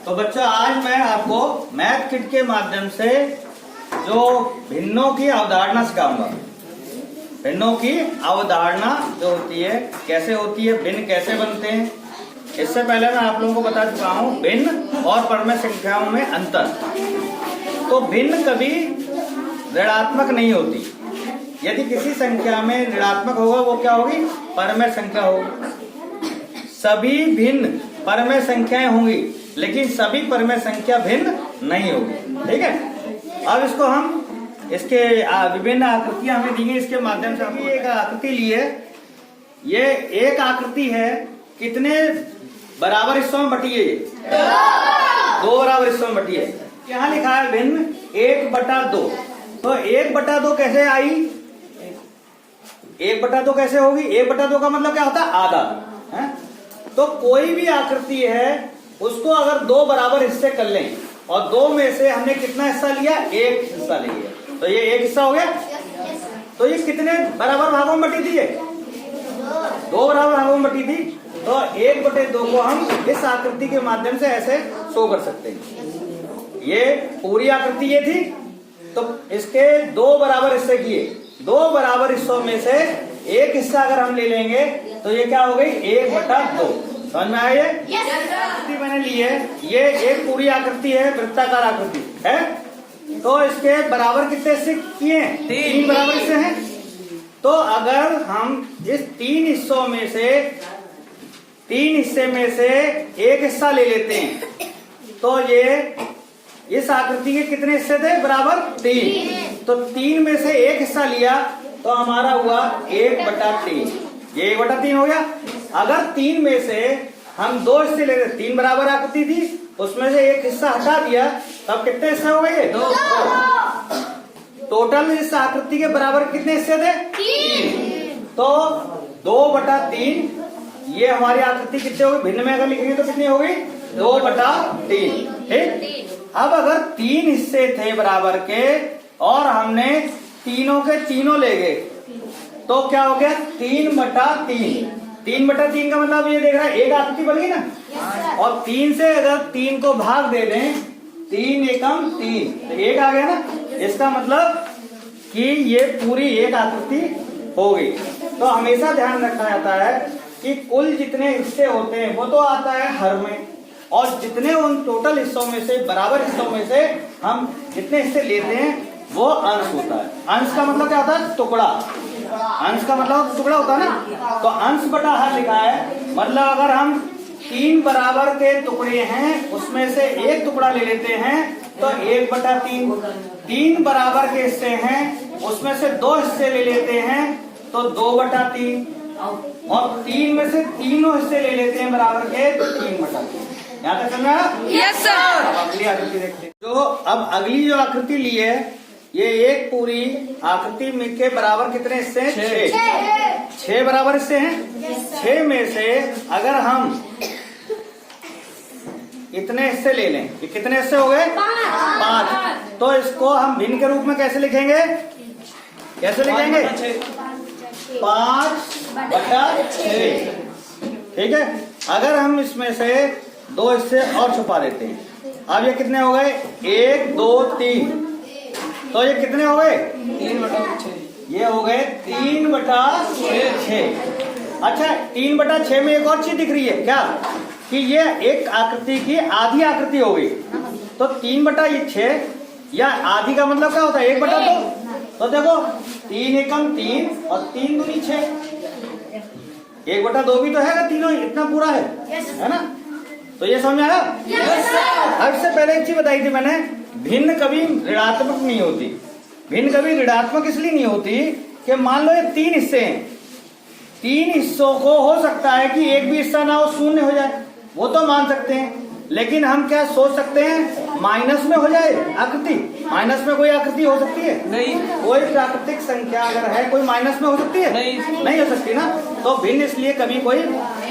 तो बच्चों आज मैं आपको मैथ किट के माध्यम से जो भिन्नों की अवधारणा सिखाऊंगा। भिन्नों की अवधारणा जो होती है कैसे होती है, भिन्न कैसे बनते हैं। इससे पहले मैं आप लोगों को बता चुका हूं भिन्न और परमेय संख्याओं में अंतर। तो भिन्न कभी ऋणात्मक नहीं होती। यदि किसी संख्या में ऋणात्मक होगा वो क्या होगी? परमेय संख्या होगी। सभी भिन्न परमेय संख्याएं होंगी लेकिन सभी परमेय संख्या भिन्न नहीं होगी। ठीक है, अब इसको हम इसके विभिन्न आकृतियां हमें दी हैं, इसके माध्यम से हमने एक आकृति ली है। ये एक आकृति है, कितने बराबर हिस्सों में बटी है? ये दो बराबर हिस्सों में बटी है। यहाँ लिखा है भिन्न 1/2। तो 1/2 कैसे आई? 1/2 कैसे होगी? 1/2 का मतलब क्या होता है? आधा है? तो कोई भी आकृति है उसको अगर दो बराबर हिस्से कर लें और दो में से हमने कितना हिस्सा लिया? एक हिस्सा लिया, तो ये एक हिस्सा हो गया। तो ये कितने बराबर भागों में बटी थी? ये दो बराबर भागों में बटी थी। तो 1/2 को हम इस आकृति के माध्यम से ऐसे शो कर सकते हैं। ये पूरी आकृति ये थी, तो इसके दो बराबर हिस्से किए। दो बराबर हिस्सों में से एक हिस्सा अगर हम ले लेंगे तो ये क्या हो गई? 1/2। समझ में आया? ये आकृति मैंने ली है, ये एक पूरी आकृति है, वृत्ताकार आकृति है। तो इसके बराबर कितने हिस्से किए? 3 बराबर हिस्से हैं। तो अगर हम इस 3 हिस्सों में से 3 हिस्से में से एक हिस्सा ले लेते हैं तो ये इस आकृति के कितने हिस्से थे? बराबर 3। तो 3 में से एक हिस्सा लिया तो हमारा हुआ 1/3। ये 1/3 हो गया। अगर 3 में से हम 2 हिस्से ले रहे, 3 बराबर आकृति थी, उसमें से एक हिस्सा हटा दिया, तब कितने हिस्से हो गए? 2। टोटल इस आकृति के बराबर कितने हिस्से थे? 3। तो 2/3 ये हमारी आकृति कितने हो गई? भिन्न में अगर लिखेंगे तो कितनी हो गई? 2/3। ठीक। अब अगर 3 हिस्से थे बराबर के और हमने तीनों के तीनों ले गए तो क्या हो गया? 3/3। 3/3 का मतलब ये देख रहा है एक आकृति बन गई ना। और 3 से अगर 3 को भाग दे दें, 3 एकम 3, तो एक आ गया ना। इसका मतलब कि ये पूरी एक आकृति हो गई। तो हमेशा ध्यान रखा जाता है कि कुल जितने हिस्से होते हैं वो तो आता है हर में, और जितने उन टोटल हिस्सों में से बराबर हिस्सों में से हम जितने हिस्से लेते हैं वो अंश होता है। अंश का मतलब क्या होता है? टुकड़ा। अंश का मतलब टुकड़ा होता है ना। तो अंश बटा हर लिखा है, मतलब अगर हम 3 बराबर के टुकड़े हैं उसमें से एक टुकड़ा ले लेते हैं तो 1/3। 3 बराबर के हिस्से हैं उसमें से 2 हिस्से ले लेते हैं तो 2/3। और 3 में से तीनों हिस्से ले लेते हैं बराबर के तो 3/3। यहाँ तक समझा? Yes sir. अब अगली आकृति देखते हैं। जो अब अगली जो आकृति ली है, ये एक पूरी आकृति के बराबर कितने हिस्से हैं? 6 बराबर हिस्से हैं। 6 में से अगर हम इतने हिस्से ले लें, ये कितने हिस्से हो गए? 5। तो इसको हम भिन्न के रूप में कैसे लिखेंगे? कैसे लिखेंगे? 5/6। ठीक है। अगर हम इसमें से 2 हिस्से और छुपा देते हैं, अब ये कितने हो गए? 1 2 3। तो ये कितने हो गए? 3/6। ये हो गए 3/6। अच्छा, 3/6 में एक और चीज दिख रही है क्या? कि ये एक आकृति की आधी आकृति हो गई। तो 3/6 या आधी का मतलब क्या होता है? 1/2। तो देखो 3 एकम 3 और 3 दूनी 6। 1/2 भी तो है, तीनों इतना पूरा है ना। तो ये समझ आया? अब इससे पहले एक चीज बताई थी मैंने, भिन्न कभी ऋणात्मक नहीं होती। भिन्न कभी ऋणात्मक इसलिए नहीं होती कि मान लो ये 3 हिस्से हैं, 3 हिस्सों को हो सकता है कि एक भी हिस्सा ना हो, शून्य हो जाए, वो तो मान सकते हैं। लेकिन हम क्या सोच सकते हैं? माइनस में हो जाए आकृति। माइनस में कोई आकृति हो सकती है? नहीं। कोई प्राकृतिक संख्या अगर है कोई माइनस में हो सकती है? नहीं हो सकती ना। तो भिन्न इसलिए कभी कोई,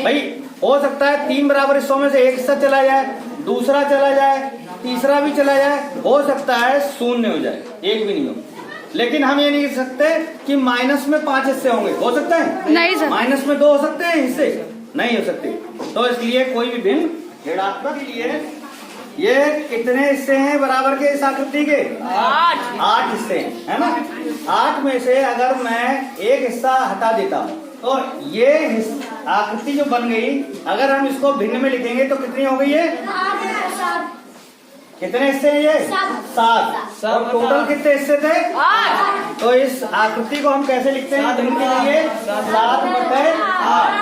भाई हो सकता है 3 बराबर हिस्सों में से एक हिस्सा चला जाए, दूसरा चला जाए, तीसरा भी चला जाए, हो सकता है शून्य हो जाए, एक भी नहीं हो। लेकिन हम ये नहीं कह सकते कि माइनस में 5 हिस्से होंगे। हो सकता है? नहीं सर। माइनस में 2 हो सकते हैं हिस्से? नहीं हो सकते। तो इसलिए कोई भी भिन्न ऋणात्मक लिए ये कितने हिस्से हैं बराबर के इस आकृति के? 8 हिस्से हैं, है ना? 8 में से अगर मैं एक हिस्सा हटा देता हूँ तो ये आकृति जो बन गई, अगर हम इसको भिन्न में लिखेंगे तो कितनी हो गई है? कितने हिस्से हैं ये? 7। और टोटल कितने हिस्से थे? 8। तो इस आकृति को हम कैसे लिखते हैं भिन्न के लिए? 7/8।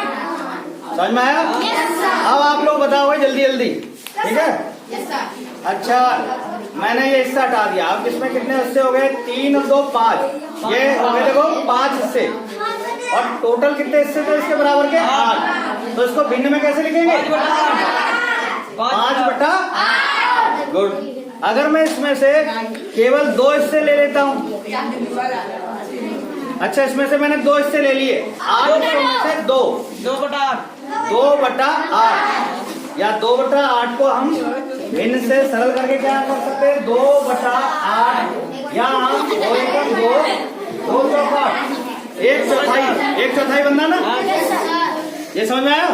समझ में आया? अब आप लोग बताओ जल्दी जल्दी, ठीक है? अच्छा, मैंने ये हिस्सा हटा दिया। अब इसमें कितने हिस्से हो गए? 3 और 2 5। ये हो गए देखो 5 हिस्से। और टोटल कितने हिस्से थे इसके बराबर के? 8। तो इसको भिन्न में कैसे लिखेंगे? 5/8। गुड। अगर मैं इसमें से केवल 2 हिस्से ले लेता हूँ, अच्छा इसमें से मैंने 2 हिस्से ले लिए, 8 में से 2, 2/8 या 2/8 को हम भिन्न से सरल करके क्या कर सकते हैं? 2/8 या हम 2 1 चौथाई बनना ना? ये समझ में आया?